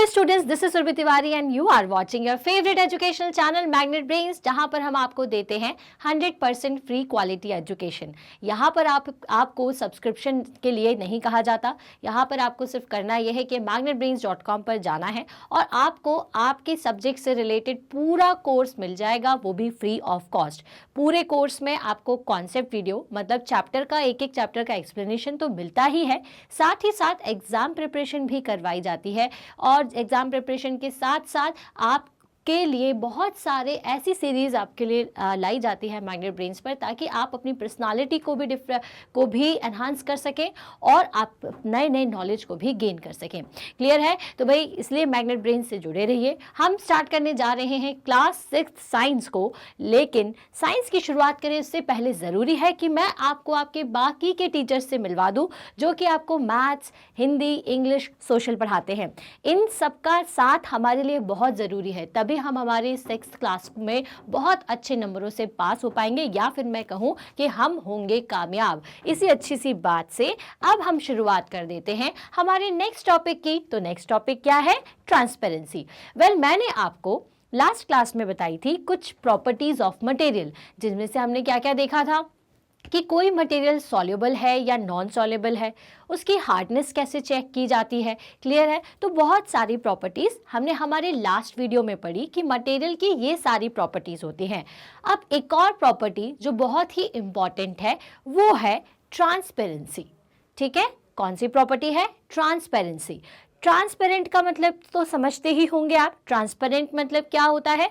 Hello students, this is Surbhi Tiwari and you are watching your favourite educational channel magnet brains, जहां पर हम आपको देते हैं 100% फ्री क्वालिटी एजुकेशन। यहां पर आपको सब्सक्रिप्शन के लिए नहीं कहा जाता। यहां पर आपको सिर्फ करना यह है कि magnetbrains.com पर जाना है और आपको आपके सब्जेक्ट से रिलेटेड पूरा कोर्स मिल जाएगा, वो भी फ्री ऑफ कॉस्ट। पूरे कोर्स में आपको कॉन्सेप्ट वीडियो, मतलब चैप्टर का एक चैप्टर का एक्सप्लेनेशन तो मिलता ही है, साथ ही साथ एग्जाम प्रिपरेशन भी करवाई जाती है। और एग्जाम प्रिपरेशन के साथ साथ आप के लिए बहुत सारे ऐसी सीरीज़ आपके लिए लाई जाती है मैग्नेट ब्रेन्स पर, ताकि आप अपनी पर्सनालिटी को भी एनहांस कर सकें और आप नए नए नॉलेज को भी गेन कर सकें। क्लियर है? तो भाई इसलिए मैग्नेट ब्रेन्स से जुड़े रहिए। हम स्टार्ट करने जा रहे हैं क्लास 6 साइंस को, लेकिन साइंस की शुरुआत करें उससे पहले ज़रूरी है कि मैं आपको आपके बाकी के टीचर्स से मिलवा दूँ जो कि आपको मैथ्स, हिंदी, इंग्लिश, सोशल पढ़ाते हैं। इन सबका साथ हमारे लिए बहुत ज़रूरी है, तभी हम हमारे 6th क्लास में बहुत अच्छे नंबरों से पास हो पाएंगे, या फिर मैं कहूं कि हम होंगे कामयाब। इसी अच्छी सी बात से अब हम शुरुआत कर देते हैं हमारे नेक्स्ट टॉपिक की। तो नेक्स्ट टॉपिक क्या है? ट्रांसपेरेंसी। मैंने आपको लास्ट क्लास में बताई थी कुछ प्रॉपर्टीज ऑफ मटेरियल, जिनमें से हमने क्या क्या देखा था कि कोई मटेरियल सॉल्युबल है या नॉन सॉल्युबल है, उसकी हार्डनेस कैसे चेक की जाती है। क्लियर है? तो बहुत सारी प्रॉपर्टीज़ हमने हमारे लास्ट वीडियो में पढ़ी कि मटेरियल की ये सारी प्रॉपर्टीज़ होती हैं। अब एक और प्रॉपर्टी जो बहुत ही इम्पॉर्टेंट है वो है ट्रांसपेरेंसी। ठीक है? कौन सी प्रॉपर्टी है? ट्रांसपेरेंसी। ट्रांसपेरेंट का मतलब तो समझते ही होंगे आप। ट्रांसपेरेंट मतलब क्या होता है?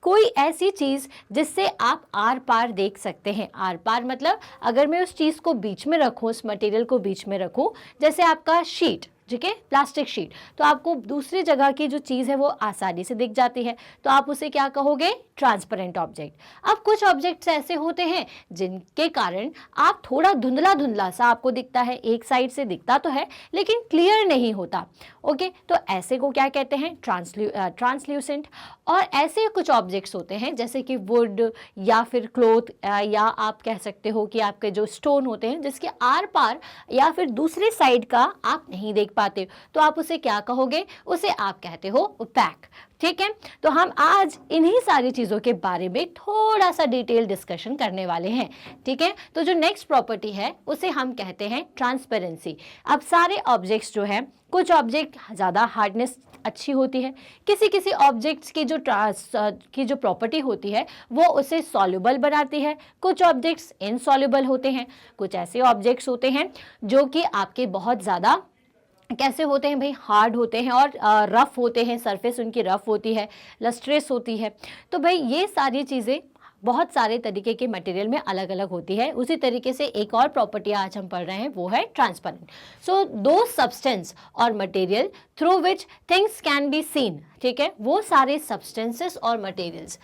कोई ऐसी चीज़ जिससे आप आर पार देख सकते हैं। आर पार मतलब अगर मैं उस चीज़ को बीच में रखूं, उस मटेरियल को बीच में रखूं, जैसे आपका शीट, ठीक है, प्लास्टिक शीट, तो आपको दूसरी जगह की जो चीज़ है वो आसानी से दिख जाती है, तो आप उसे क्या कहोगे? Transparent object. अब कुछ ऑब्जेक्ट्स ऐसे होते हैं जिनके कारण आप थोड़ा धुंधला धुंधला सा आपको दिखता है, एक साइड से दिखता तो है लेकिन क्लियर नहीं होता। ओके, तो ऐसे को क्या कहते हैं? ट्रांसल्यूसेंट। और ऐसे कुछ ऑब्जेक्ट्स होते हैं जैसे कि वुड या फिर क्लोथ, या आप कह सकते हो कि आपके जो स्टोन होते हैं जिसके आर पार या फिर दूसरी साइड का आप नहीं देख पाते, तो आप उसे क्या कहोगे? उसे आप कहते हो ओपैक। ठीक है? तो हम आज इन्हीं सारी चीज़ों के बारे में थोड़ा सा डिटेल डिस्कशन करने वाले हैं। ठीक है? तो जो नेक्स्ट प्रॉपर्टी है उसे हम कहते हैं ट्रांसपेरेंसी। अब सारे ऑब्जेक्ट्स जो है, कुछ ऑब्जेक्ट ज़्यादा हार्डनेस अच्छी होती है, किसी ऑब्जेक्ट्स की जो प्रॉपर्टी होती है वो उसे सॉल्युबल बनाती है, कुछ ऑब्जेक्ट्स इनसॉल्युबल होते हैं, कुछ ऐसे ऑब्जेक्ट्स होते हैं जो कि आपके बहुत ज़्यादा कैसे होते हैं भाई? हार्ड होते हैं और रफ होते हैं, सरफेस उनकी रफ होती है, लस्ट्रेस होती है। तो भाई ये सारी चीज़ें बहुत सारे तरीके के मटेरियल में अलग अलग होती है। उसी तरीके से एक और प्रॉपर्टी आज हम पढ़ रहे हैं वो है ट्रांसपेरेंट। सो दो सब्सटेंस और material through which things can be scene. ठीक है? वो सारे सब्सटेंसेस और मटेरियल्स,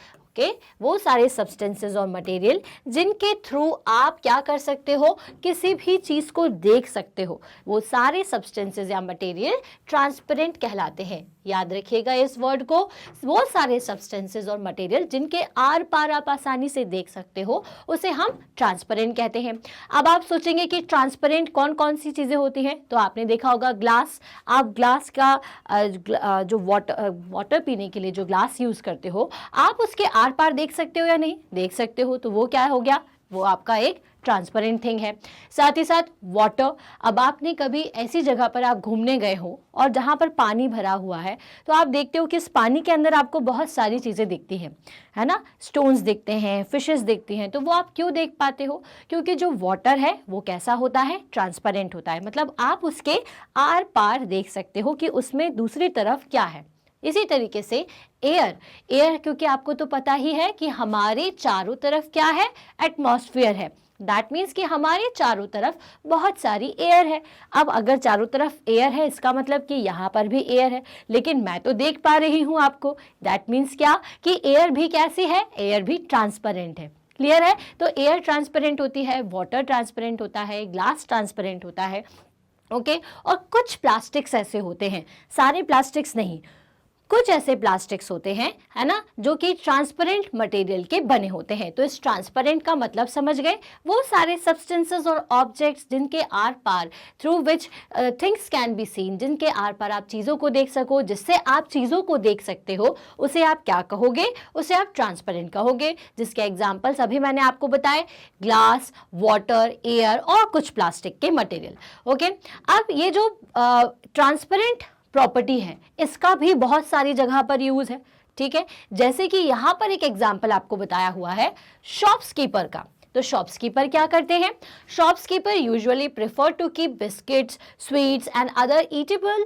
वो सारे सब्सटेंसेस और मटेरियल जिनके थ्रू आप क्या कर सकते हो? किसी भी चीज़ को देख सकते हो, वो सारे सब्सटेंसेस या मटेरियल ट्रांसपेरेंट कहलाते हैं। याद रखिएगा इस वर्ड को। वो सारे सब्सटेंसेस और मटेरियल जिनके आर पार आप आसानी से देख सकते हो उसे हम ट्रांसपेरेंट कहते हैं। अब आप सोचेंगे कि ट्रांसपेरेंट कौन कौन सी चीज़ें होती हैं, तो आपने देखा होगा ग्लास। आप ग्लास का जो वाटर पीने के लिए जो ग्लास यूज़ करते हो, आप उसके आर पार देख सकते हो या नहीं? देख सकते हो, तो वो क्या हो गया? वो आपका एक ट्रांसपेरेंट थिंग है। साथ ही साथ वाटर। अब आपने कभी ऐसी जगह पर आप घूमने गए हो और जहाँ पर पानी भरा हुआ है, तो आप देखते हो कि इस पानी के अंदर आपको बहुत सारी चीज़ें दिखती हैं, है ना? स्टोन्स दिखते हैं, फिशेस दिखती हैं। तो वो आप क्यों देख पाते हो? क्योंकि जो वाटर है वो कैसा होता है? ट्रांसपेरेंट होता है। मतलब आप उसके आर पार देख सकते हो कि उसमें दूसरी तरफ क्या है। इसी तरीके से एयर, क्योंकि आपको तो पता ही है कि हमारे चारों तरफ क्या है? एटमॉस्फेयर है। दैट मीन्स कि हमारे चारों तरफ बहुत सारी एयर है। अब अगर चारों तरफ एयर है, इसका मतलब कि यहाँ पर भी एयर है, लेकिन मैं तो देख पा रही हूँ आपको। दैट मीन्स क्या? कि एयर भी कैसी है? एयर भी ट्रांसपेरेंट है। क्लियर है? तो एयर ट्रांसपेरेंट होती है, वाटर ट्रांसपेरेंट होता है, ग्लास ट्रांसपेरेंट होता है। ओके? और कुछ प्लास्टिक्स ऐसे होते हैं, सारे प्लास्टिक्स नहीं, कुछ ऐसे प्लास्टिक्स होते हैं, है ना, जो कि ट्रांसपेरेंट मटेरियल के बने होते हैं। तो इस ट्रांसपेरेंट का मतलब समझ गए, वो सारे सब्सटेंसेस और ऑब्जेक्ट्स जिनके आर पार, through which things can be seen, जिनके आर पार आप चीज़ों को देख सको, जिससे आप चीज़ों को देख सकते हो, उसे आप क्या कहोगे? उसे आप ट्रांसपेरेंट कहोगे। जिसके एग्जाम्पल्स अभी मैंने आपको बताए, ग्लास, वाटर, एयर और कुछ प्लास्टिक के मटेरियल। ओके, अब ये जो ट्रांसपेरेंट प्रॉपर्टी है, इसका भी बहुत सारी जगह पर यूज है। ठीक है, जैसे कि यहां पर एक एग्जाम्पल आपको बताया हुआ है शॉप्सकीपर का। तो शॉप्सकीपर क्या करते हैं? Shopkeepers usually prefer to keep biscuits, sweets and other eatable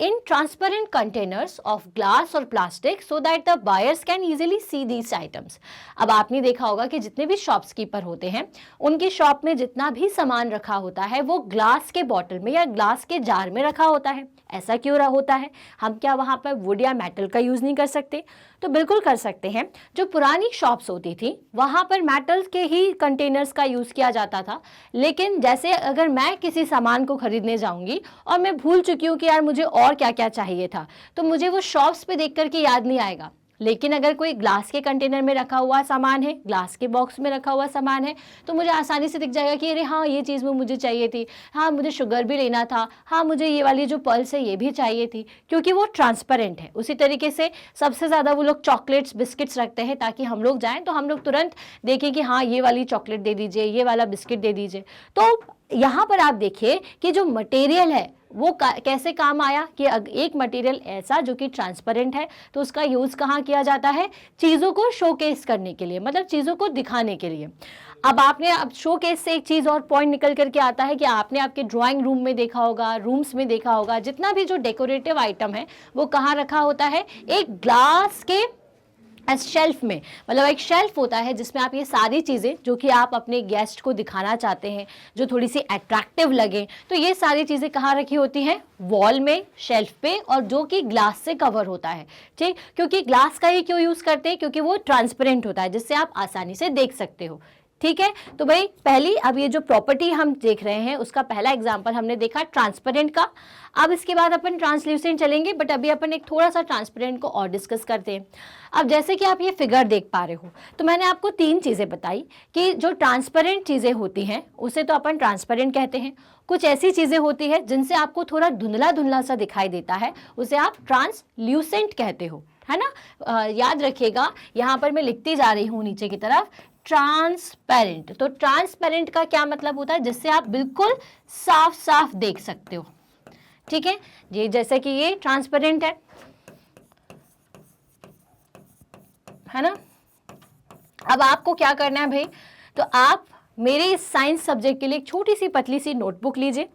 in transparent containers of glass और plastic so that the buyers can easily see these items. अब आपने देखा होगा कि जितने भी शॉप्सकीपर होते हैं, उनकी शॉप में जितना भी सामान रखा होता है वो ग्लास के बॉटल में या ग्लास के जार में रखा होता है। ऐसा क्यों होता है? हम क्या वहां पर वुड या मेटल का यूज नहीं कर सकते? तो बिल्कुल कर सकते हैं। जो पुरानी शॉप्स होती थी वहां पर मेटल के ही कंटेनर्स का यूज किया जाता था। लेकिन जैसे अगर मैं किसी सामान को खरीदने जाऊंगी और मैं भूल चुकी हूँ कि यार मुझे और क्या क्या चाहिए था, तो मुझे वो शॉप्स पे देख करके याद नहीं आएगा। लेकिन अगर कोई ग्लास के कंटेनर में रखा हुआ सामान है, ग्लास के बॉक्स में रखा हुआ सामान है, तो मुझे आसानी से दिख जाएगा कि अरे हाँ ये चीज़ वो मुझे चाहिए थी, हाँ मुझे शुगर भी लेना था, हाँ मुझे ये वाली जो पर्ल्स है ये भी चाहिए थी, क्योंकि वो ट्रांसपेरेंट है। उसी तरीके से सबसे ज़्यादा वो लोग चॉकलेट्स, बिस्किट्स रखते हैं ताकि हम लोग जाएँ तो हम लोग तुरंत देखें कि हाँ ये वाली चॉकलेट दे दीजिए, ये वाला बिस्किट दे दीजिए। तो यहाँ पर आप देखिए कि जो मटेरियल है वो कैसे काम आया कि एक मटेरियल ऐसा जो कि ट्रांसपेरेंट है, तो उसका यूज कहाँ किया जाता है? चीज़ों को शोकेस करने के लिए, मतलब चीज़ों को दिखाने के लिए। अब आपने अब शोकेस से एक चीज़ और पॉइंट निकल करके आता है कि आपने आपके ड्राइंग रूम में देखा होगा, रूम्स में देखा होगा, जितना भी जो डेकोरेटिव आइटम है वो कहाँ रखा होता है? एक ग्लास के शेल्फ में। मतलब एक शेल्फ होता है जिसमें आप ये सारी चीज़ें जो कि आप अपने गेस्ट को दिखाना चाहते हैं, जो थोड़ी सी अट्रैक्टिव लगे, तो ये सारी चीज़ें कहाँ रखी होती हैं? वॉल में, शेल्फ पे, और जो कि ग्लास से कवर होता है। ठीक, क्योंकि ग्लास का ही क्यों यूज़ करते हैं? क्योंकि वो ट्रांसपेरेंट होता है, जिससे आप आसानी से देख सकते हो। ठीक है, तो भाई पहली, अब ये जो प्रॉपर्टी हम देख रहे हैं उसका पहला एग्जांपल हमने देखा ट्रांसपेरेंट का। अब इसके बाद अपन ट्रांसल्यूसेंट चलेंगे, बट अभी अपन एक थोड़ा सा ट्रांसपेरेंट को और डिस्कस करते हैं। अब जैसे कि आप ये फिगर देख पा रहे हो, तो मैंने आपको 3 चीज़ें बताई कि जो ट्रांसपेरेंट चीज़ें होती हैं उसे तो अपन ट्रांसपेरेंट कहते हैं। कुछ ऐसी चीज़ें होती है जिनसे आपको थोड़ा धुंधला धुंधला सा दिखाई देता है, उसे आप ट्रांसल्यूसेंट कहते हो, है ना। याद रखिएगा, यहाँ पर मैं लिखती जा रही हूँ नीचे की तरफ ट्रांसपेरेंट। तो ट्रांसपेरेंट का क्या मतलब होता है? जिससे आप बिल्कुल साफ साफ देख सकते हो। ठीक है, ये जैसे कि ये ट्रांसपेरेंट है ना। अब आपको क्या करना है भाई? तो आप मेरे इस साइंस सब्जेक्ट के लिए एक छोटी सी पतली सी नोटबुक लीजिए,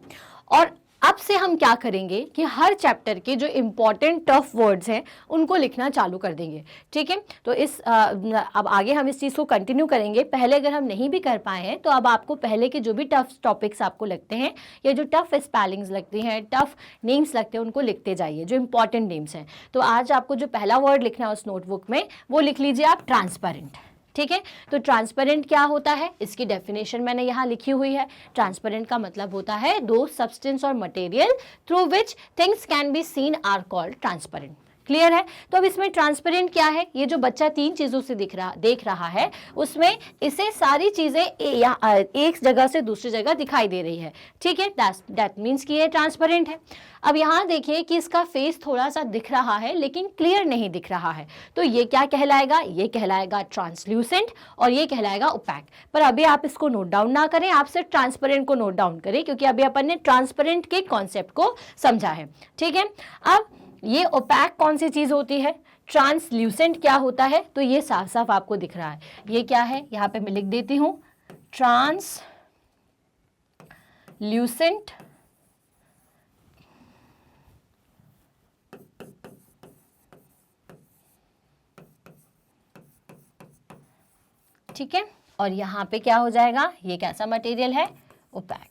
और अब से हम क्या करेंगे कि हर चैप्टर के जो इम्पॉर्टेंट टफ वर्ड्स हैं उनको लिखना चालू कर देंगे। ठीक है, तो अब आगे हम इस चीज़ को कंटिन्यू करेंगे। पहले अगर हम नहीं भी कर पाए हैं तो अब आपको पहले के जो भी टफ टॉपिक्स आपको लगते हैं या जो टफ स्पेलिंग्स लगती हैं, टफ नेम्स लगते हैं, उनको लिखते जाइए, जो इंपॉर्टेंट नेम्स हैं। तो आज आपको जो पहला वर्ड लिखना है उस नोटबुक में, वो लिख लीजिए आप ट्रांसपेरेंट। ठीक है, तो ट्रांसपेरेंट क्या होता है? इसकी डेफिनेशन मैंने यहाँ लिखी हुई है। ट्रांसपेरेंट का मतलब होता है दो सब्सटेंस और material through which things can be seen are called transparent. Clear है? तो अब इसमें ट्रांसपेरेंट क्या है? ये जो बच्चा 3 चीजों से देख रहा है, उसमें इसे सारी चीजें एक जगह से दूसरी जगह दिखाई दे रही है। ठीक है, दैट मीन्स कि ये ट्रांसपेरेंट है। अब यहाँ देखिए कि इसका फेस थोड़ा सा दिख रहा है लेकिन क्लियर नहीं दिख रहा है, तो ये क्या कहलाएगा? ये कहलाएगा ट्रांसल्यूसेंट, और ये कहलाएगा ओपैक। पर अभी आप इसको नोट डाउन ना करें, आप सिर्फ ट्रांसपेरेंट को नोट डाउन करें, क्योंकि अभी अपन ने ट्रांसपेरेंट के कॉन्सेप्ट को समझा है। ठीक है, अब ये ओपैक कौन सी चीज होती है? ट्रांसल्यूसेंट क्या होता है? तो ये साफ साफ आपको दिख रहा है। ये क्या है? यहाँ पे मैं लिख देती हूं, ट्रांसल्यूसेंट ठीक है, और यहाँ पे क्या हो जाएगा? ये कैसा मटेरियल है? ओपैक।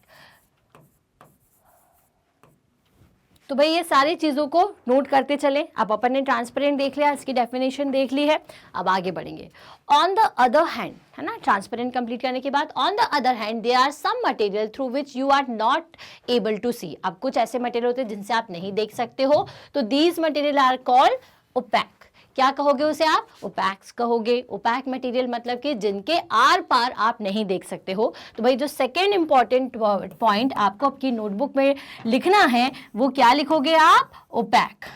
तो तो भाई ये सारी चीज़ों को नोट करते चले। अब अपन ने ट्रांसपेरेंट देख लिया, इसकी डेफिनेशन देख ली है, अब आगे बढ़ेंगे। ऑन द अदर हैंड, है ना, ट्रांसपेरेंट कंप्लीट करने के बाद on the other hand there are some material through which you are not able to see. अब कुछ ऐसे मटेरियल होते हैं जिनसे आप नहीं देख सकते हो, तो these material are called opaque. क्या कहोगे उसे आप? ओपैक्स कहोगे। ओपैक मटेरियल मतलब कि जिनके आर पार आप नहीं देख सकते हो। तो भाई जो सेकेंड इंपॉर्टेंट पॉइंट आपको आपकी नोटबुक में लिखना है वो क्या लिखोगे आप? ओपैक।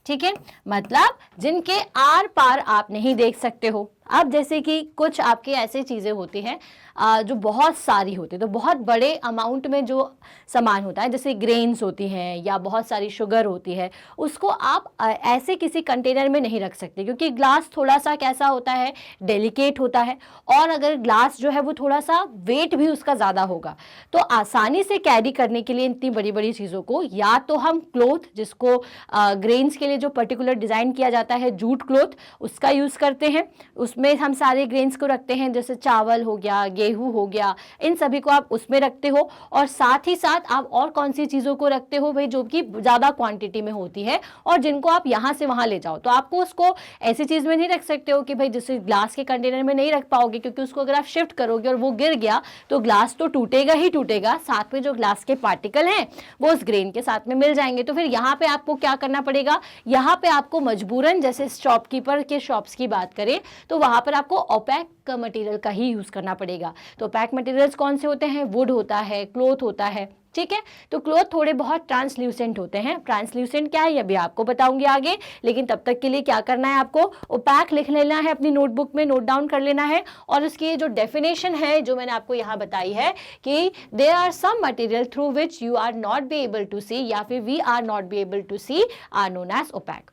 ठीक है, मतलब जिनके आर पार आप नहीं देख सकते हो। अब जैसे कि कुछ आपके ऐसे चीज़ें होती हैं जो बहुत सारी होती है, तो बहुत बड़े अमाउंट में जो सामान होता है, जैसे ग्रेन्स होती हैं या बहुत सारी शुगर होती है, उसको आप ऐसे किसी कंटेनर में नहीं रख सकते, क्योंकि ग्लास थोड़ा सा कैसा होता है, डेलिकेट होता है, और अगर ग्लास जो है वो थोड़ा सा वेट भी उसका ज़्यादा होगा। तो आसानी से कैरी करने के लिए इतनी बड़ी बड़ी चीज़ों को या तो हम क्लोथ, जिसको ग्रेन्स के लिए जो पर्टिकुलर डिज़ाइन किया जाता है जूट क्लोथ, उसका यूज़ करते हैं, उसमें हम सारे ग्रेन्स को रखते हैं, जैसे चावल हो गया, गेहूं हो गया, इन सभी को आप उसमें रखते हो। और साथ ही साथ आप और कौन सी चीज़ों को रखते हो भाई, जो कि ज़्यादा क्वांटिटी में होती है और जिनको आप यहाँ से वहाँ ले जाओ। तो आपको उसको ऐसी चीज़ में नहीं रख सकते हो कि भाई जैसे ग्लास के कंटेनर में नहीं रख पाओगे, क्योंकि उसको अगर आप शिफ्ट करोगे और वो गिर गया तो ग्लास तो टूटेगा ही टूटेगा, साथ में जो ग्लास के पार्टिकल हैं वो उस ग्रेन के साथ में मिल जाएंगे। तो फिर यहाँ पे आपको क्या करना पड़ेगा, यहाँ पे आपको मजबूरन, जैसे शॉपकीपर के शॉप्स की बात करें तो वहाँ पर आपको ओपैक मटेरियल का ही यूज़ करना पड़ेगा। तो ओपैक मटेरियल्स कौन से होते हैं? वुड होता है, क्लोथ होता है। ठीक है, तो क्लोथ थोड़े बहुत ट्रांसल्यूसेंट होते हैं। ट्रांसल्यूसेंट क्या है ये भी आपको बताऊंगी आगे, लेकिन तब तक के लिए क्या करना है, आपको ओपैक लिख लेना है, अपनी नोटबुक में नोट डाउन कर लेना है। और उसकी जो डेफिनेशन है जो मैंने आपको यहाँ बताई है कि there are some material through which you are not be able to see या फिर we are not be able to see are known as opaque.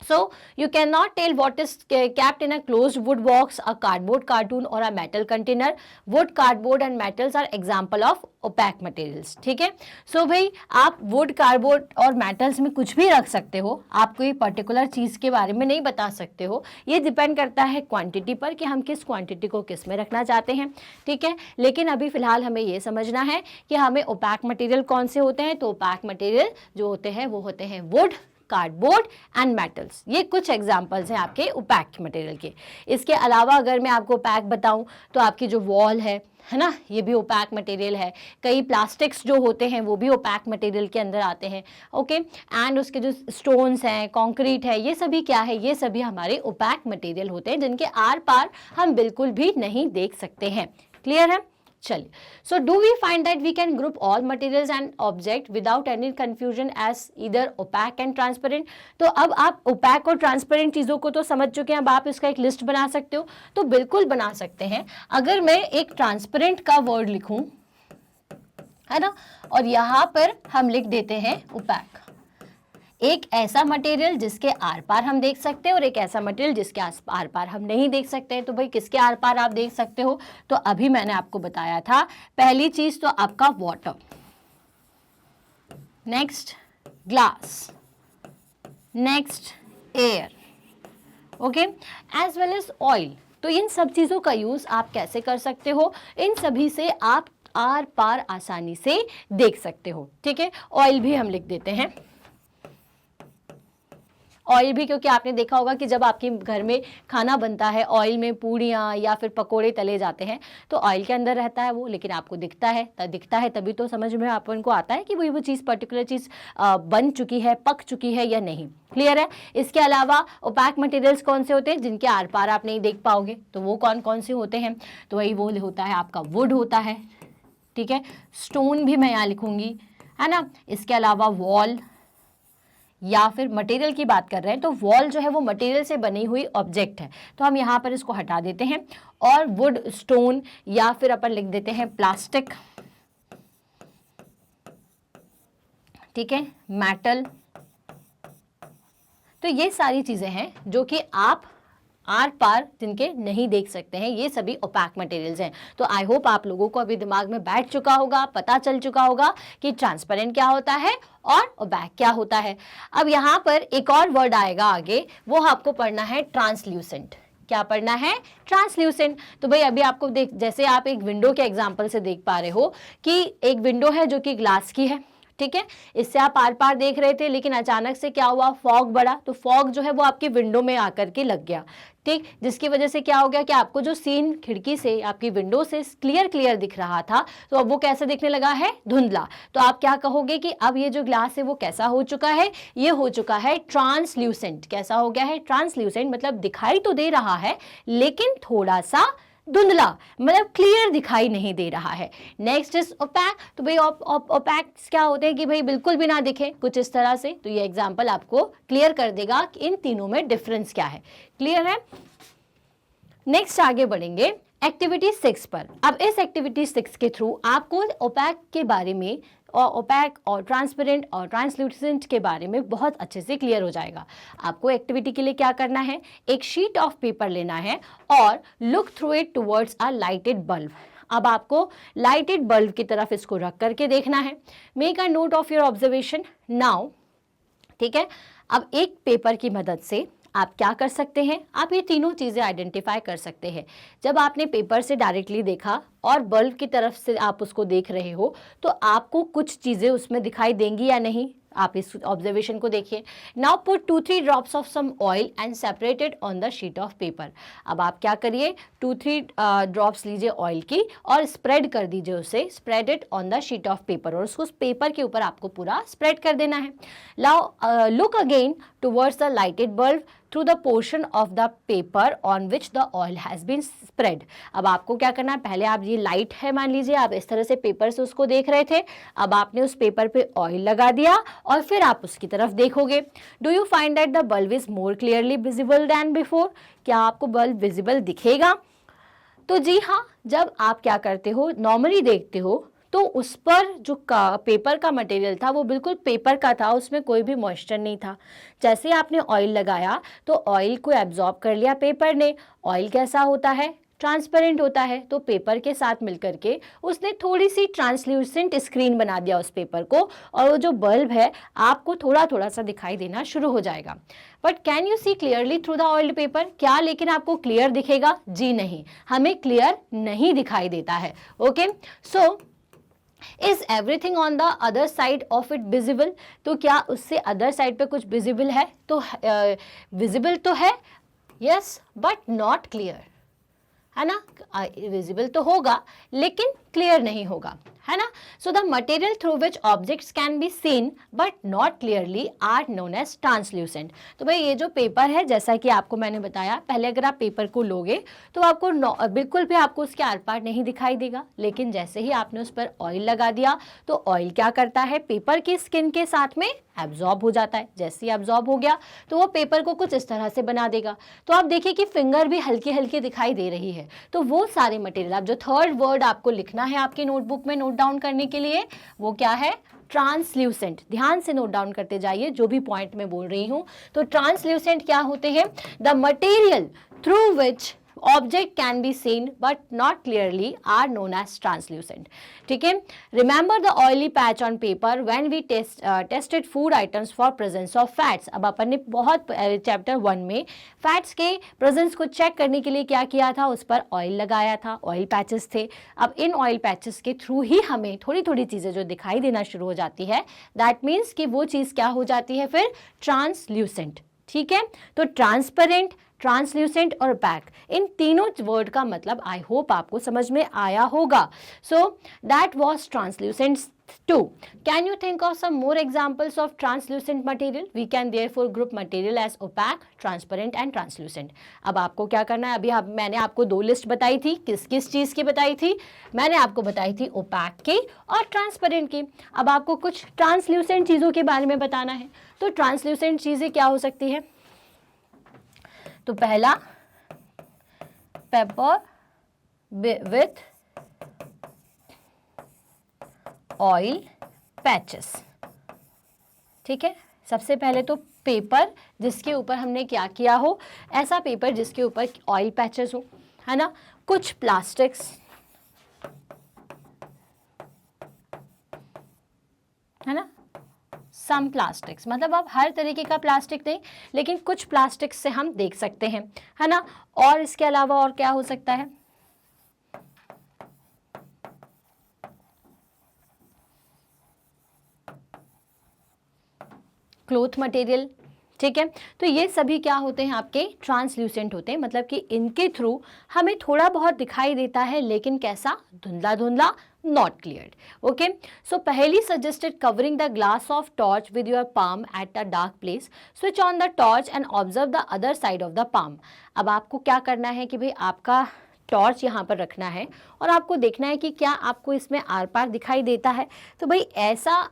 So you cannot tell what is kept in a closed wood box, a cardboard cartoon or a metal container. Wood, cardboard and metals are example of opaque materials. ठीक है, so भाई आप wood, cardboard और metals में कुछ भी रख सकते हो, आप कोई पर्टिकुलर चीज़ के बारे में नहीं बता सकते हो। ये डिपेंड करता है क्वांटिटी पर कि हम किस क्वांटिटी को किस में रखना चाहते हैं। ठीक है, लेकिन अभी फिलहाल हमें ये समझना है कि हमें ओपैक मटेरियल कौन से होते हैं। तो ओपैक मटेरियल जो होते हैं वो होते हैं वुड, कार्डबोर्ड एंड मेटल्स। ये कुछ एग्जांपल्स हैं आपके ओपैक मटेरियल के। इसके अलावा अगर मैं आपको ओपैक बताऊं तो आपकी जो वॉल है ना, ये भी ओपैक मटेरियल है। कई प्लास्टिक्स जो होते हैं वो भी ओपैक मटेरियल के अंदर आते हैं। ओके, एंड उसके जो स्टोन्स हैं, कंक्रीट है, ये सभी क्या है, ये सभी हमारे ओपैक मटेरियल होते हैं जिनके आर पार हम बिल्कुल भी नहीं देख सकते हैं। क्लियर है? चलिए, so do we find that we can group all materials and object without any confusion as इधर ओपैक एंड ट्रांसपेरेंट। तो अब आप ओपैक और ट्रांसपेरेंट चीज़ों को तो समझ चुके हैं, अब आप इसका एक लिस्ट बना सकते हो। तो बिल्कुल बना सकते हैं। अगर मैं एक ट्रांसपेरेंट का वर्ड लिखूं, है ना, और यहाँ पर हम लिख देते हैं ओपैक, एक ऐसा मटेरियल जिसके आर पार हम देख सकते हैं और एक ऐसा मटेरियल जिसके आर पार हम नहीं देख सकते हैं। तो भाई किसके आर पार आप देख सकते हो? तो अभी मैंने आपको बताया था, पहली चीज तो आपका water, next glass, next air, okay, as well as oil. तो इन सब चीज़ों का यूज़ आप कैसे कर सकते हो? इन सभी से आप आर पार आसानी से देख सकते हो। ठीक है, ऑयल भी हम लिख देते हैं, ऑयल भी, क्योंकि आपने देखा होगा कि जब आपके घर में खाना बनता है, ऑयल में पूड़ियाँ या फिर पकोड़े तले जाते हैं तो ऑयल के अंदर रहता है वो, लेकिन आपको दिखता है तभी तो समझ में अपन को आता है कि वो चीज़, पर्टिकुलर चीज़ बन चुकी है, पक चुकी है या नहीं। क्लियर है? इसके अलावा ओपैक मटेरियल्स कौन से होते हैं जिनके आर पार आप नहीं देख पाओगे? तो वो कौन कौन से होते हैं? तो वही वो होता है आपका वुड होता है, ठीक है, स्टोन भी मैं यहाँ लिखूँगी, है ना। इसके अलावा वॉल, या फिर मटेरियल की बात कर रहे हैं तो वॉल जो है वो मटेरियल से बनी हुई ऑब्जेक्ट है, तो हम यहाँ पर इसको हटा देते हैं। और वुड, स्टोन, या फिर अपन लिख देते हैं प्लास्टिक, ठीक है, मेटल। तो ये सारी चीज़ें हैं जो कि आप आर पार जिनके नहीं देख सकते हैं, ये सभी ओपैक मटेरियल्स हैं। तो आई होप आप लोगों को अभी दिमाग में बैठ चुका होगा, पता चल चुका होगा कि ट्रांसपेरेंट क्या होता है और ओपैक क्या होता है। अब यहाँ पर एक और वर्ड आएगा आगे, वो आपको पढ़ना है ट्रांसल्यूसेंट। क्या पढ़ना है? ट्रांसल्यूसेंट। तो भाई अभी आपको जैसे आप एक विंडो के एग्जाम्पल से देख पा रहे हो कि एक विंडो है जो कि ग्लास की है, ठीक है, इससे आप आर पार देख रहे थे, लेकिन अचानक से क्या हुआ, फॉग बढ़ा, तो फॉग जो है वो आपकी विंडो में आकर के लग गया, ठीक, जिसकी वजह से क्या हो गया कि आपको जो सीन खिड़की से, आपकी विंडो से क्लियर दिख रहा था, तो अब वो कैसे दिखने लगा है, धुंधला। तो आप क्या कहोगे कि अब ये जो ग्लास है वो कैसा हो चुका है, ये हो चुका है ट्रांसल्यूसेंट। कैसा हो गया है, ट्रांसल्यूसेंट, मतलब दिखाई तो दे रहा है लेकिन थोड़ा सा धुंधला, मतलब क्लियर दिखाई नहीं दे रहा है। Next is opaque. तो भाई ओपैक क्या होते हैं कि भाई बिल्कुल भी ना दिखे, कुछ इस तरह से। तो ये एग्जांपल आपको क्लियर कर देगा कि इन तीनों में डिफरेंस क्या है। क्लियर है। नेक्स्ट आगे बढ़ेंगे एक्टिविटी 6 पर। अब इस एक्टिविटी 6 के थ्रू आपको ओपैक के बारे में, और ओपैक और ट्रांसपेरेंट और ट्रांसल्यूसेंट के बारे में बहुत अच्छे से क्लियर हो जाएगा। आपको एक्टिविटी के लिए क्या करना है, एक शीट ऑफ पेपर लेना है और look through it towards a lighted bulb. अब आपको लाइटेड बल्ब की तरफ इसको रख करके देखना है। Make a note of your observation now. ठीक है, अब एक पेपर की मदद से आप क्या कर सकते हैं, आप ये तीनों चीज़ें आइडेंटिफाई कर सकते हैं। जब आपने पेपर से डायरेक्टली देखा और बल्ब की तरफ से आप उसको देख रहे हो, तो आपको कुछ चीज़ें उसमें दिखाई देंगी या नहीं, आप इस ऑब्जर्वेशन को देखिए। Now put 2-3 drops of some oil and separated on the sheet of paper. अब आप क्या करिए, 2-3 ड्रॉप्स लीजिए ऑयल की और स्प्रेड कर दीजिए उसे, spread it on the sheet of paper, और उसको उस पेपर के ऊपर आपको पूरा स्प्रेड कर देना है। Now look again towards the lighted bulb through the portion of the paper on which the oil has been spread. अब आपको क्या करना है, पहले आप, ये लाइट है मान लीजिए, आप इस तरह से पेपर से उसको देख रहे थे, अब आपने उस पेपर पे ऑयल लगा दिया और फिर आप उसकी तरफ देखोगे। Do you find that the bulb is more clearly visible then before. क्या आपको बल्ब विजिबल दिखेगा? तो जी हाँ, जब आप क्या करते हो, नॉर्मली देखते हो, तो उस पर जो पेपर का मटेरियल था वो बिल्कुल पेपर का था, उसमें कोई भी मॉइस्चर नहीं था। जैसे आपने ऑयल लगाया तो ऑयल को एब्जॉर्ब कर लिया पेपर ने। ऑयल कैसा होता है, ट्रांसपेरेंट होता है, तो पेपर के साथ मिलकर के उसने थोड़ी सी ट्रांसल्यूसेंट स्क्रीन बना दिया उस पेपर को, और वो जो बल्ब है आपको थोड़ा थोड़ा सा दिखाई देना शुरू हो जाएगा। But can you see clearly through the oiled paper. क्या लेकिन आपको क्लियर दिखेगा? जी नहीं, हमें क्लियर नहीं दिखाई देता है। Okay, so is everything on the other side of it visible. तो क्या उससे अदर साइड पे कुछ विजिबल है? तो विजिबल तो है, यस, बट नॉट क्लियर, है ना। विजिबल तो होगा लेकिन क्लियर नहीं होगा, है ना। So the material through which objects can be seen but not clearly are known as translucent. तो भाई ये जो पेपर है, जैसा कि आपको मैंने बताया, पहले अगर आप पेपर को लोगे तो आपको बिल्कुल भी आपको उसके आर पार नहीं दिखाई देगा, लेकिन जैसे ही आपने उस पर ऑयल लगा दिया तो ऑयल क्या करता है, पेपर की स्किन के साथ में एब्जॉर्ब हो जाता है। जैसे ही एब्जॉर्ब हो गया तो वो पेपर को कुछ इस तरह से बना देगा। तो आप देखिए कि फिंगर भी हल्की हल्की दिखाई दे रही है। तो वो सारे मटेरियल, आप जो थर्ड वर्ड आपको लिखना है आपकी नोटबुक में नोट डाउन करने के लिए, वो क्या है, ट्रांसल्यूसेंट। ध्यान से नोट डाउन करते जाइए जो भी पॉइंट मैं बोल रही हूं। तो ट्रांसल्यूसेंट क्या होते हैं, the material through which object can be seen but not clearly are known as translucent. ठीक है, remember the oily patch on paper when we tested food items for presence of fats. अब अपन ने बहुत chapter 1 में fats के presence को check करने के लिए क्या किया था, उस पर ऑयल लगाया था, ऑयल पैचेस थे। अब इन ऑयल पैचेस के थ्रू ही हमें थोड़ी थोड़ी चीज़ें जो दिखाई देना शुरू हो जाती है, दैट मीन्स कि वो चीज़ क्या हो जाती है फिर, ट्रांसल्यूसेंट। ठीक है, तो ट्रांसपेरेंट, ट्रांसल्यूसेंट और पैक, इन तीनों वर्ड का मतलब आई होप आपको समझ में आया होगा। So that was translucent 2. Can you think of some more examples of translucent material? We can therefore group material as opaque, transparent and translucent. अब आपको क्या करना है, अभी मैंने आपको 2 लिस्ट बताई थी, किस किस चीज़ की बताई थी, मैंने आपको बताई थी ओपैक की और ट्रांसपेरेंट की। अब आपको कुछ ट्रांसल्यूसेंट चीज़ों के बारे में बताना है। तो ट्रांसल्यूसेंट चीज़ें क्या हो सकती है, तो पहला पेपर विथ ऑयल पैचेस। ठीक है, सबसे पहले तो पेपर जिसके ऊपर हमने क्या किया हो, ऐसा पेपर जिसके ऊपर ऑयल पैचेस हो, है ना। कुछ प्लास्टिक्स, है ना, सम प्लास्टिक्स, मतलब अब हर तरीके का प्लास्टिक नहीं, लेकिन कुछ प्लास्टिक्स से हम देख सकते हैं, है ना। और इसके अलावा और क्या हो सकता है, क्लॉथ मटेरियल, ठीक है। तो ये सभी क्या होते हैं, आपके ट्रांसल्यूसेंट होते हैं, मतलब कि इनके थ्रू हमें थोड़ा बहुत दिखाई देता है, लेकिन कैसा, धुंधला धुंधला, नॉट क्लियर। ओके, सो पहली suggested covering the glass of torch with your palm at a dark place, switch on the torch and observe the other side of the palm. अब आपको क्या करना है कि भाई आपका टॉर्च यहाँ पर रखना है और आपको देखना है कि क्या आपको इसमें आर पार दिखाई देता है। तो भाई ऐसा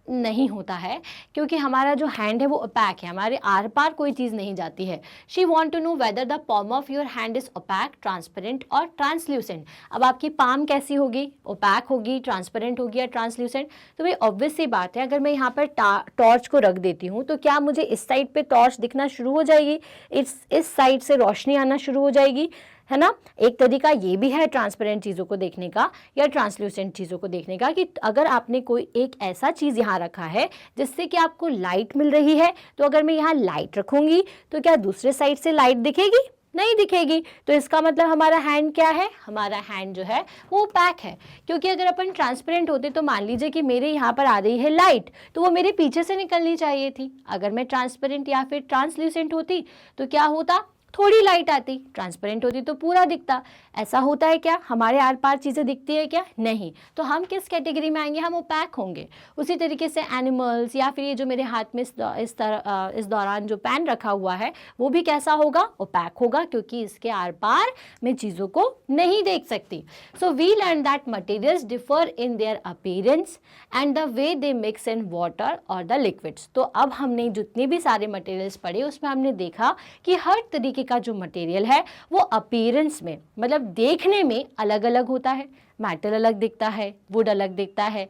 नहीं होता है, क्योंकि हमारा जो हैंड है वो ओपैक है, हमारे आर पार कोई चीज़ नहीं जाती है। She want to know whether the palm of your hand is opaque, transparent और ट्रांसल्यूसेंट। अब आपकी पाम कैसी होगी, ओपैक होगी, ट्रांसपेरेंट होगी या ट्रांसल्यूसेंट। तो भाई ऑब्वियस सी बात है, अगर मैं यहाँ पर टॉर्च को रख देती हूँ तो क्या मुझे इस साइड पे टॉर्च दिखना शुरू हो जाएगी, इस साइड से रोशनी आना शुरू हो जाएगी, है ना। एक तरीका ये भी है ट्रांसपेरेंट चीज़ों को देखने का या ट्रांसल्यूसेंट चीज़ों को देखने का, कि अगर आपने कोई एक ऐसा चीज़ यहाँ रखा है जिससे कि आपको लाइट मिल रही है, तो अगर मैं यहाँ लाइट रखूँगी तो क्या दूसरे साइड से लाइट दिखेगी, नहीं दिखेगी। तो इसका मतलब हमारा हैंड क्या है, हमारा हैंड जो है वो पैक है। क्योंकि अगर अपन ट्रांसपेरेंट होते तो मान लीजिए कि मेरे यहाँ पर आ रही है लाइट, तो वो मेरे पीछे से निकलनी चाहिए थी। अगर मैं ट्रांसपेरेंट या फिर ट्रांसल्यूसेंट होती तो क्या होता, थोड़ी लाइट आती, ट्रांसपेरेंट होती तो पूरा दिखता। ऐसा होता है क्या, हमारे आर पार चीज़ें दिखती है क्या, नहीं। तो हम किस कैटेगरी में आएंगे, हम ओपैक होंगे। उसी तरीके से एनिमल्स या फिर ये जो मेरे हाथ में इस दौरान जो पेन रखा हुआ है वो भी कैसा होगा, ओपैक होगा, क्योंकि इसके आर पार मैं चीज़ों को नहीं देख सकती। So we learn that materials differ in their appearance and the way they mix in water और द लिक्विड्स। तो अब हमने जितने भी सारे मटेरियल्स पढ़े उसमें हमने देखा कि हर तरीके का जो मटेरियल है वो अपीयरेंस में, मतलब देखने में अलग अलग होता है। मेटल अलग दिखता है, वुड अलग दिखता है,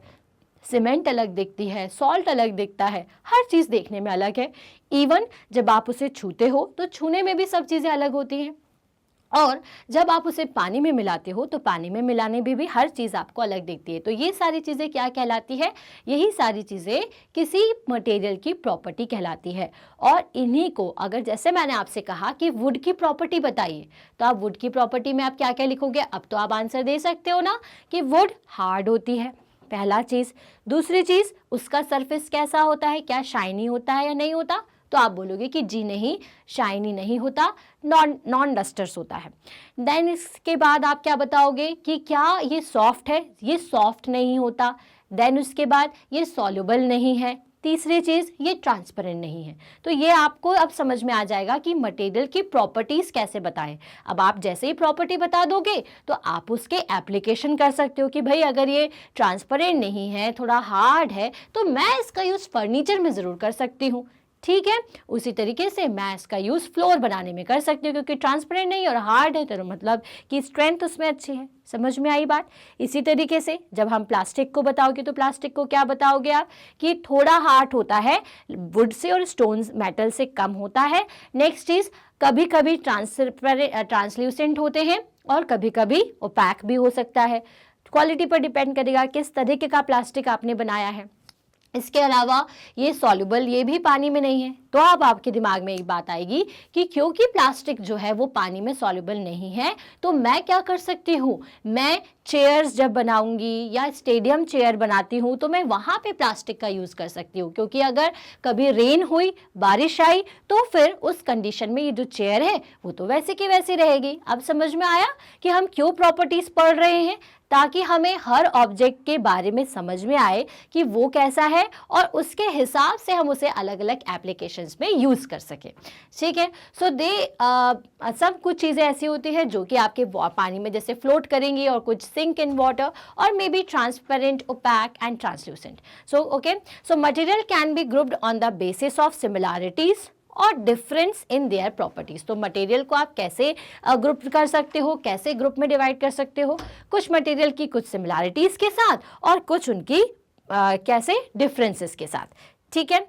सीमेंट अलग दिखती है, सॉल्ट अलग दिखता है, हर चीज़ देखने में अलग है। इवन जब आप उसे छूते हो तो छूने में भी सब चीज़ें अलग होती हैं, और जब आप उसे पानी में मिलाते हो तो पानी में मिलाने में भी हर चीज़ आपको अलग दिखती है। तो ये सारी चीज़ें क्या कहलाती है, यही सारी चीज़ें किसी मटेरियल की प्रॉपर्टी कहलाती है। और इन्हीं को अगर जैसे मैंने आपसे कहा कि वुड की प्रॉपर्टी बताइए, तो आप वुड की प्रॉपर्टी में आप क्या क्या लिखोगे, अब तो आप आंसर दे सकते हो ना कि वुड हार्ड होती है, पहला चीज़। दूसरी चीज़, उसका सरफेस कैसा होता है, क्या शाइनी होता है या नहीं होता, तो आप बोलोगे कि जी नहीं, शाइनी नहीं होता, नॉन डस्टर्स होता है। देन इसके बाद आप क्या बताओगे कि क्या ये सॉफ्ट है, ये सॉफ्ट नहीं होता। देन उसके बाद ये सॉल्युबल नहीं है। तीसरी चीज़, ये ट्रांसपेरेंट नहीं है। तो ये आपको अब समझ में आ जाएगा कि मटेरियल की प्रॉपर्टीज़ कैसे बताएं। अब आप जैसे ही प्रॉपर्टी बता दोगे तो आप उसके एप्लीकेशन कर सकते हो कि भाई अगर ये ट्रांसपेरेंट नहीं है, थोड़ा हार्ड है, तो मैं इसका यूज़ फर्नीचर में ज़रूर कर सकती हूँ, ठीक है। उसी तरीके से मैं इसका यूज़ फ्लोर बनाने में कर सकती हूँ, क्योंकि ट्रांसपेरेंट नहीं और हार्ड है, तो मतलब कि स्ट्रेंथ उसमें अच्छी है। समझ में आई बात। इसी तरीके से जब हम प्लास्टिक को बताओगे तो प्लास्टिक को क्या बताओगे आप कि थोड़ा हार्ड होता है, वुड से और स्टोन्स मेटल से कम होता है। नेक्स्ट चीज़, कभी कभी ट्रांसल्यूसेंट होते हैं और कभी कभी ओपैक भी हो सकता है। क्वालिटी पर डिपेंड करेगा किस तरीके का प्लास्टिक आपने बनाया है। इसके अलावा ये सॉल्युबल, ये भी पानी में नहीं है। तो अब आपके दिमाग में एक बात आएगी कि क्योंकि प्लास्टिक जो है वो पानी में सॉल्युबल नहीं है, तो मैं क्या कर सकती हूँ, मैं चेयर्स जब बनाऊंगी या स्टेडियम चेयर बनाती हूँ तो मैं वहाँ पे प्लास्टिक का यूज़ कर सकती हूँ, क्योंकि अगर कभी रेन हुई, बारिश आई, तो फिर उस कंडीशन में ये जो चेयर है वो तो वैसे की वैसी रहेगी। अब समझ में आया कि हम क्यों प्रॉपर्टीज़ पढ़ रहे हैं, ताकि हमें हर ऑब्जेक्ट के बारे में समझ में आए कि वो कैसा है और उसके हिसाब से हम उसे अलग अलग एप्लीकेशंस में यूज़ कर सके, ठीक है। सो सब कुछ चीज़ें ऐसी होती हैं जो कि आपके पानी में जैसे फ्लोट करेंगी और कुछ सिंक इन वाटर और may be transparent, opaque and translucent. So okay, so material can be grouped on the basis of similarities और डिफरेंस इन देयर प्रॉपर्टीज। तो मटेरियल को आप कैसे ग्रुप कर सकते हो, कैसे ग्रुप में डिवाइड कर सकते हो, कुछ मटेरियल की कुछ सिमिलैरिटीज के साथ और कुछ उनकी कैसे डिफरेंसेस के साथ, ठीक है।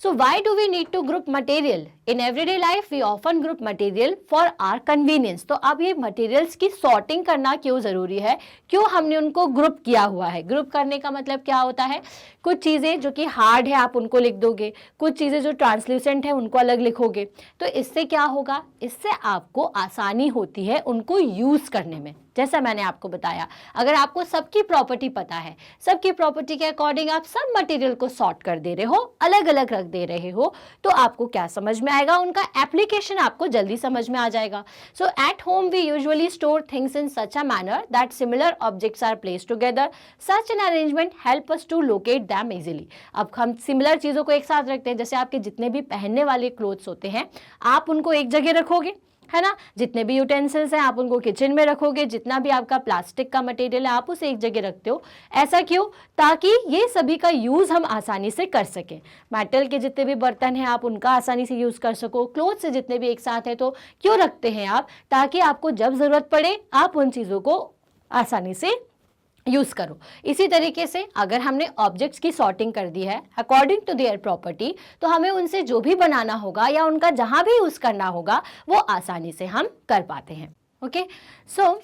So why do we need to group material? In everyday life we often group material for our convenience. तो अब ये materials की sorting करना क्यों ज़रूरी है, क्यों हमने उनको ग्रुप किया हुआ है। ग्रुप करने का मतलब क्या होता है, कुछ चीज़ें जो कि हार्ड है आप उनको लिख दोगे, कुछ चीज़ें जो ट्रांसल्यूसेंट है उनको अलग लिखोगे। तो इससे क्या होगा, इससे आपको आसानी होती है उनको यूज़ करने में, जैसा मैंने आपको बताया, अगर आपको सबकी प्रॉपर्टी पता है, सबकी प्रॉपर्टी के अकॉर्डिंग आप सब मटेरियल को सॉर्ट कर दे रहे हो, अलग अलग रख दे रहे हो, तो आपको क्या समझ में आएगा, उनका एप्लीकेशन आपको जल्दी समझ में आ जाएगा. So at home we usually store things in such a manner that similar objects are placed together. Such an arrangement help us to locate them easily. अब हम सिमिलर चीज़ों को एक साथ रखते हैं, जैसे आपके जितने भी पहनने वाले क्लोथ्स होते हैं, आप उनको एक जगह रखोगे, है ना. जितने भी यूटेंसिल्स हैं आप उनको किचन में रखोगे, जितना भी आपका प्लास्टिक का मटेरियल है आप उसे एक जगह रखते हो. ऐसा क्यों? ताकि ये सभी का यूज़ हम आसानी से कर सकें. मेटल के जितने भी बर्तन हैं आप उनका आसानी से यूज़ कर सको, क्लोथ से जितने भी एक साथ हैं तो क्यों रखते हैं आप? ताकि आपको जब ज़रूरत पड़े आप उन चीज़ों को आसानी से यूज़ करो. इसी तरीके से अगर हमने ऑब्जेक्ट्स की सॉर्टिंग कर दी है अकॉर्डिंग टू देयर प्रॉपर्टी, तो हमें उनसे जो भी बनाना होगा या उनका जहाँ भी यूज़ करना होगा वो आसानी से हम कर पाते हैं. Okay, so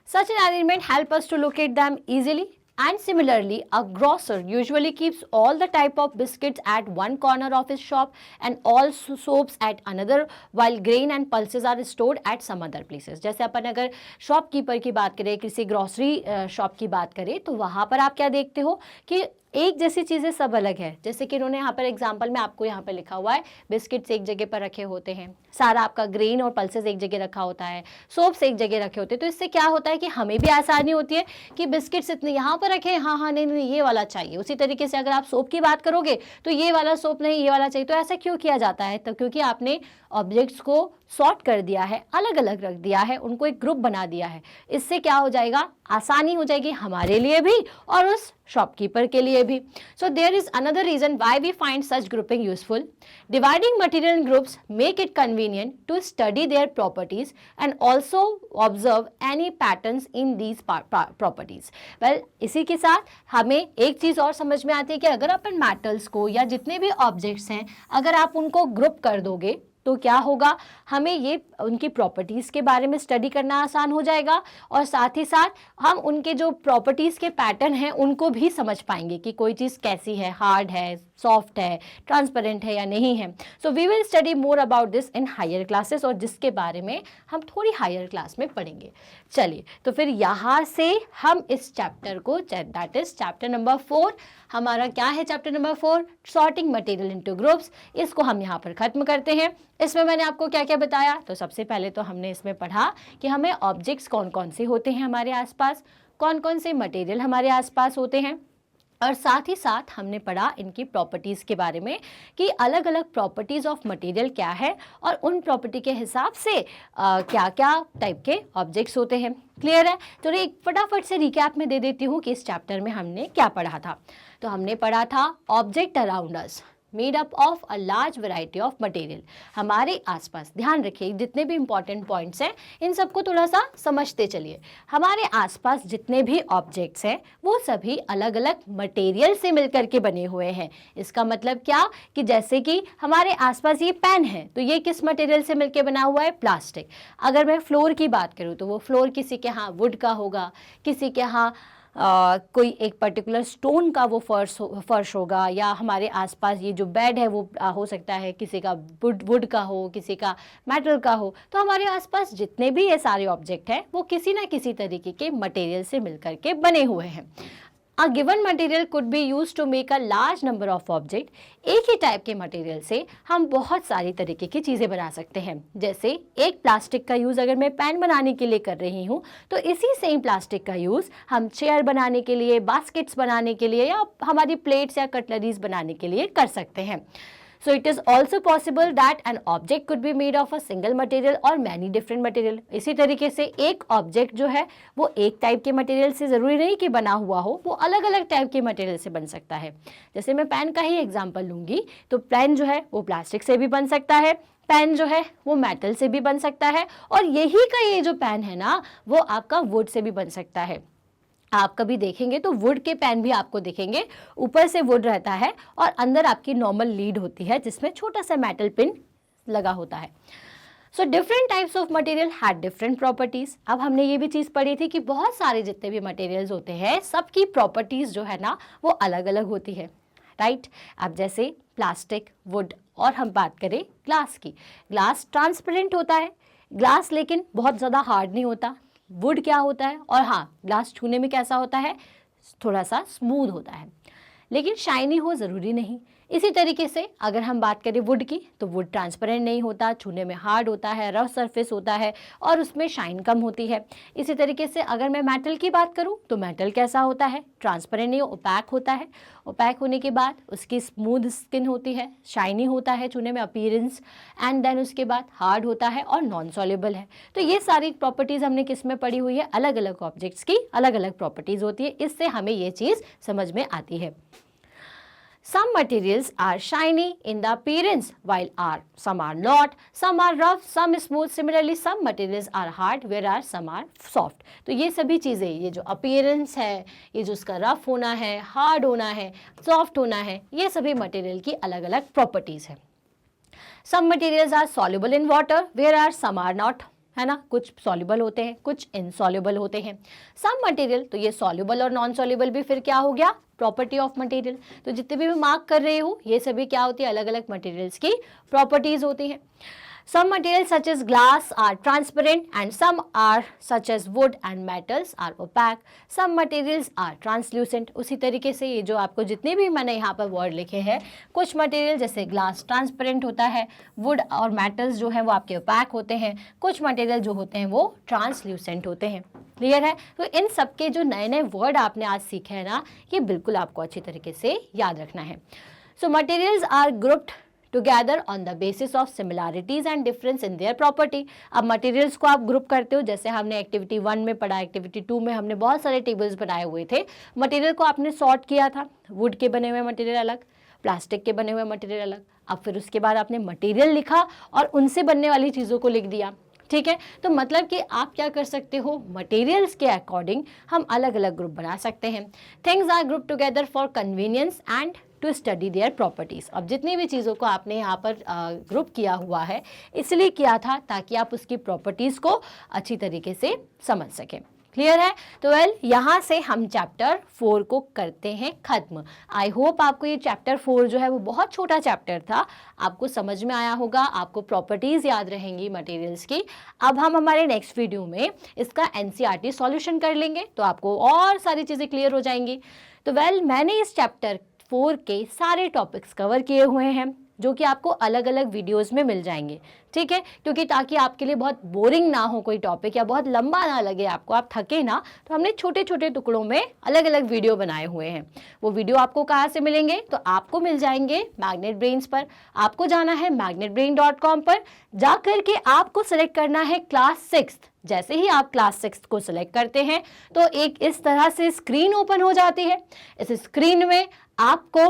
such an arrangement help us to locate them easily. And similarly, a grocer usually keeps all the type of biscuits at one corner of his shop and all soaps at another, while grain and pulses are stored at some other places. जैसे अपन अगर shopkeeper की बात करें, किसी grocery shop की बात करें, तो वहाँ पर आप क्या देखते हो कि एक जैसी चीज़ें सब अलग है. जैसे कि इन्होंने यहाँ पर एग्जाम्पल में आपको यहाँ पर लिखा हुआ है, बिस्किट्स एक जगह पर रखे होते हैं, सारा आपका ग्रेन और पल्सेस एक जगह रखा होता है, सोप्स एक जगह रखे होते हैं. तो इससे क्या होता है कि हमें भी आसानी होती है कि बिस्किट्स इतने यहाँ पर रखे, हाँ हाँ नहीं ये वाला चाहिए. उसी तरीके से अगर आप सोप की बात करोगे तो ये वाला सोप नहीं, ये वाला चाहिए. तो ऐसा क्यों किया जाता है? तो क्योंकि आपने ऑब्जेक्ट्स को सॉर्ट कर दिया है, अलग अलग रख दिया है, उनको एक ग्रुप बना दिया है. इससे क्या हो जाएगा, आसानी हो जाएगी हमारे लिए भी और उस शॉपकीपर के लिए भी. So there is another reason why we find such grouping useful. Dividing material in groups make it convenient to study their properties and also observe any patterns in these properties. Well, इसी के साथ हमें एक चीज़ और समझ में आती है कि अगर अपन मेटल्स को या जितने भी ऑब्जेक्ट्स हैं अगर आप उनको ग्रुप कर दोगे तो क्या होगा, हमें ये उनकी प्रॉपर्टीज़ के बारे में स्टडी करना आसान हो जाएगा और साथ ही साथ हम उनके जो प्रॉपर्टीज़ के पैटर्न हैं उनको भी समझ पाएंगे कि कोई चीज़ कैसी है, हार्ड है, सॉफ्ट है, ट्रांसपेरेंट है या नहीं है. So we will study more about this in higher classes, और जिसके बारे में हम थोड़ी हायर क्लास में पढ़ेंगे. चलिए, तो फिर यहाँ से हम इस चैप्टर को, दैट इज चैप्टर नंबर 4, हमारा क्या है chapter number 4, sorting material into groups, इसको हम यहाँ पर ख़त्म करते हैं. इसमें मैंने आपको क्या क्या बताया, तो सबसे पहले तो हमने इसमें पढ़ा कि हमें ऑब्जेक्ट्स कौन कौन से होते हैं हमारे आसपास, कौन कौन से मटेरियल हमारे आसपास होते हैं, और साथ ही साथ हमने पढ़ा इनकी प्रॉपर्टीज़ के बारे में कि अलग अलग प्रॉपर्टीज़ ऑफ मटेरियल क्या है और उन प्रॉपर्टी के हिसाब से क्या क्या टाइप के ऑब्जेक्ट्स होते हैं. क्लियर है? तो एक फटाफट से रिकैप में दे देती हूँ कि इस चैप्टर में हमने क्या पढ़ा था. तो हमने पढ़ा था object around us made up of a large variety of material. हमारे आसपास, ध्यान रखिए जितने भी इंपॉर्टेंट पॉइंट्स हैं इन सबको थोड़ा सा समझते चलिए. हमारे आसपास जितने भी ऑब्जेक्ट्स हैं वो सभी अलग अलग मटेरियल से मिलकर के बने हुए हैं. इसका मतलब क्या कि जैसे कि हमारे आसपास ये पेन है तो ये किस मटेरियल से मिलकर बना हुआ है, प्लास्टिक. अगर मैं फ्लोर की बात करूँ तो वो फ्लोर किसी के यहाँ वुड का होगा, किसी के यहाँ कोई एक पर्टिकुलर स्टोन का वो फर्श होगा, या हमारे आसपास ये जो बेड है वो हो सकता है किसी का वुड का हो, किसी का मेटल का हो. तो हमारे आसपास जितने भी ये सारे ऑब्जेक्ट हैं वो किसी ना किसी तरीके के मटेरियल से मिलकर के बने हुए हैं. A given material could be used to make a large number of object. एक ही टाइप के मटेरियल से हम बहुत सारी तरीके की चीज़ें बना सकते हैं. जैसे एक प्लास्टिक का यूज़ अगर मैं पेन बनाने के लिए कर रही हूँ तो इसी सेम प्लास्टिक का यूज़ हम चेयर बनाने के लिए, बास्केट्स बनाने के लिए या हमारी प्लेट्स या कटलरीज बनाने के लिए कर सकते हैं. So it is also possible that an object could be made of a single material or many different material. इसी तरीके से एक ऑब्जेक्ट जो है वो एक टाइप के मटेरियल से ज़रूरी नहीं कि बना हुआ हो, वो अलग अलग टाइप के मटेरियल से बन सकता है. जैसे मैं पेन का ही एग्जांपल लूँगी तो पेन जो है वो प्लास्टिक से भी बन सकता है, पेन जो है वो मेटल से भी बन सकता है, और यही का ये जो पेन है ना वो आपका वुड से भी बन सकता है. आप कभी देखेंगे तो वुड के पेन भी आपको दिखेंगे, ऊपर से वुड रहता है और अंदर आपकी नॉर्मल लीड होती है जिसमें छोटा सा मेटल पिन लगा होता है. So different types of material had different properties. अब हमने ये भी चीज़ पढ़ी थी कि बहुत सारे जितने भी मटेरियल्स होते हैं सबकी प्रॉपर्टीज़ जो है ना वो अलग अलग होती है. राइट? अब जैसे प्लास्टिक, वुड, और हम बात करें ग्लास की, ग्लास ट्रांसपेरेंट होता है, ग्लास लेकिन बहुत ज़्यादा हार्ड नहीं होता, वुड क्या होता है, और हाँ ग्लास छूने में कैसा होता है, थोड़ा सा स्मूथ होता है, लेकिन शाइनी हो ज़रूरी नहीं। इसी तरीके से अगर हम बात करें वुड की, तो वुड ट्रांसपेरेंट नहीं होता, छूने में हार्ड होता है, रफ सरफेस होता है और उसमें शाइन कम होती है। इसी तरीके से अगर मैं मेटल की बात करूं तो मेटल कैसा होता है, ट्रांसपेरेंट नहीं, ओपैक होता है। ओपैक होने के बाद उसकी स्मूथ स्किन होती है, शाइनी होता है छूने में अपीयरेंस, एंड देन उसके बाद हार्ड होता है और नॉन सॉल्युबल है। तो ये सारी प्रॉपर्टीज़ हमने किस में पढ़ी हुई है, अलग अलग ऑब्जेक्ट्स की अलग अलग प्रॉपर्टीज़ होती है, इससे हमें ये चीज़ समझ में आती है। Some materials are shiny in the appearance, while some are not. Some are rough, some smooth. Similarly, some materials are hard, whereas some are soft. तो ये सभी चीज़ें, ये जो appearance है, ये जो उसका rough होना है, hard होना है, soft होना है, ये सभी material की अलग अलग properties है। Some materials are soluble in water, whereas some are not. है ना, कुछ सॉल्युबल होते हैं, कुछ इनसॉल्युबल होते हैं। सम मटेरियल, तो ये सॉल्युबल और नॉन सॉल्युबल भी फिर क्या हो गया, प्रॉपर्टी ऑफ मटेरियल। तो जितने भी मैं मार्क कर रही हूँ ये सभी क्या होती है, अलग अलग मटेरियल्स की प्रॉपर्टीज होती हैं। Some materials such as glass are transparent and some are such as wood and metals are opaque. Some materials are translucent. उसी तरीके से ये जो आपको जितने भी मैंने यहाँ पर वर्ड लिखे हैं, कुछ मटेरियल जैसे ग्लास ट्रांसपेरेंट होता है, वुड और मेटल्स जो हैं वो आपके ओपैक होते हैं, कुछ मटेरियल जो होते हैं वो ट्रांसल्यूसेंट होते हैं। क्लियर है? तो इन सब के जो नए नए वर्ड आपने आज सीखे हैं ना, ये बिल्कुल आपको अच्छी तरीके से याद रखना है। So materials are grouped together on the basis of similarities and difference in their property। अब मटेरियल्स को आप ग्रुप करते हो, जैसे हमने एक्टिविटी 1 में पढ़ा, एक्टिविटी 2 में हमने बहुत सारे टेबल्स बनाए हुए थे। मटेरियल को आपने सॉर्ट किया था, वुड के बने हुए मटेरियल अलग, प्लास्टिक के बने हुए मटेरियल अलग। अब फिर उसके बाद आपने मटेरियल लिखा और उनसे बनने वाली चीज़ों को लिख दिया। ठीक है, तो मतलब कि आप क्या कर सकते हो, मटेरियल्स के अकॉर्डिंग हम अलग अलग ग्रुप बना सकते हैं। Things are group together for convenience and to study their properties. अब जितनी भी चीज़ों को आपने यहाँ पर ग्रुप किया हुआ है, इसलिए किया था ताकि आप उसकी प्रॉपर्टीज़ को अच्छी तरीके से समझ सकें। क्लियर है? तो यहाँ से हम चैप्टर 4 को करते हैं ख़त्म। आई होप आपको ये चैप्टर 4 जो है वो बहुत छोटा चैप्टर था, आपको समझ में आया होगा, आपको प्रॉपर्टीज़ याद रहेंगी मटेरियल्स की। अब हम हमारे नेक्स्ट वीडियो में इसका NCERT सॉल्यूशन कर लेंगे, तो आपको और सारी चीज़ें क्लियर हो जाएंगी। तो मैंने इस चैप्टर 4 के सारे टॉपिक्स कवर किए हुए हैं, जो कि आपको अलग अलग वीडियोस में मिल जाएंगे। ठीक है, क्योंकि ताकि आपके लिए बहुत बोरिंग ना हो कोई टॉपिक, या बहुत लंबा ना लगे आपको, आप थके ना, तो हमने छोटे छोटे टुकड़ों में अलग अलग वीडियो बनाए हुए हैं। वो वीडियो आपको कहाँ से मिलेंगे, तो आपको मिल जाएंगे मैग्नेट ब्रेन्स पर। आपको जाना है magnetbrain.com पर, जा कर के आपको सेलेक्ट करना है क्लास 6। जैसे ही आप क्लास 6 को सिलेक्ट करते हैं तो एक इस तरह से स्क्रीन ओपन हो जाती है। इस स्क्रीन में आपको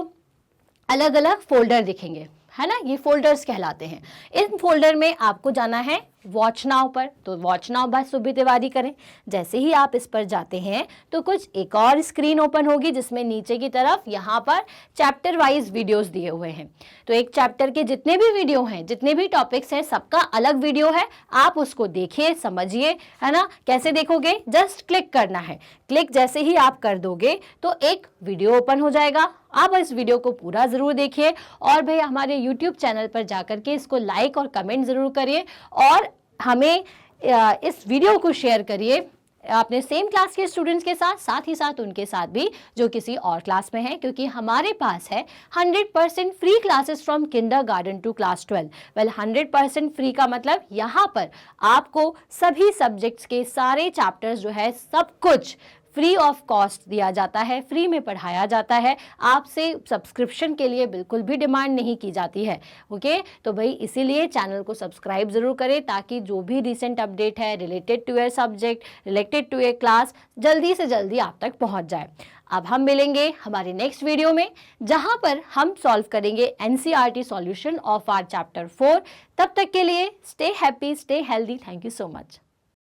अलग अलग फोल्डर दिखेंगे, है ना, ये फोल्डर्स कहलाते हैं। इन फोल्डर में आपको जाना है वॉच नाउ पर, तो watch now by Subbi Tiwari करें। जैसे ही आप इस पर जाते हैं तो कुछ एक और स्क्रीन ओपन होगी, जिसमें नीचे की तरफ यहाँ पर चैप्टर वाइज वीडियोस दिए हुए हैं। तो एक चैप्टर के जितने भी वीडियो हैं, जितने भी टॉपिक्स हैं, सबका अलग वीडियो है। आप उसको देखिए, समझिए, है ना। कैसे देखोगे, जस्ट क्लिक करना है। क्लिक जैसे ही आप कर दोगे तो एक वीडियो ओपन हो जाएगा। आप इस वीडियो को पूरा ज़रूर देखिए, और भाई हमारे YouTube चैनल पर जाकर के इसको लाइक और कमेंट ज़रूर करिए, और हमें इस वीडियो को शेयर करिए अपने सेम क्लास के स्टूडेंट्स के साथ, साथ ही साथ उनके साथ भी जो किसी और क्लास में हैं, क्योंकि हमारे पास है 100% free classes from kindergarten to class 12। 100% free का मतलब यहाँ पर आपको सभी सब्जेक्ट्स के सारे चैप्टर्स जो है सब कुछ फ्री ऑफ कॉस्ट दिया जाता है, फ्री में पढ़ाया जाता है। आपसे सब्सक्रिप्शन के लिए बिल्कुल भी डिमांड नहीं की जाती है। ओके, तो भाई इसीलिए चैनल को सब्सक्राइब ज़रूर करें, ताकि जो भी रिसेंट अपडेट है related to your subject, related to your class, जल्दी से जल्दी आप तक पहुंच जाए। अब हम मिलेंगे हमारे नेक्स्ट वीडियो में, जहां पर हम सॉल्व करेंगे NCERT solution of our chapter 4। तब तक के लिए stay happy, stay healthy. Thank you so much.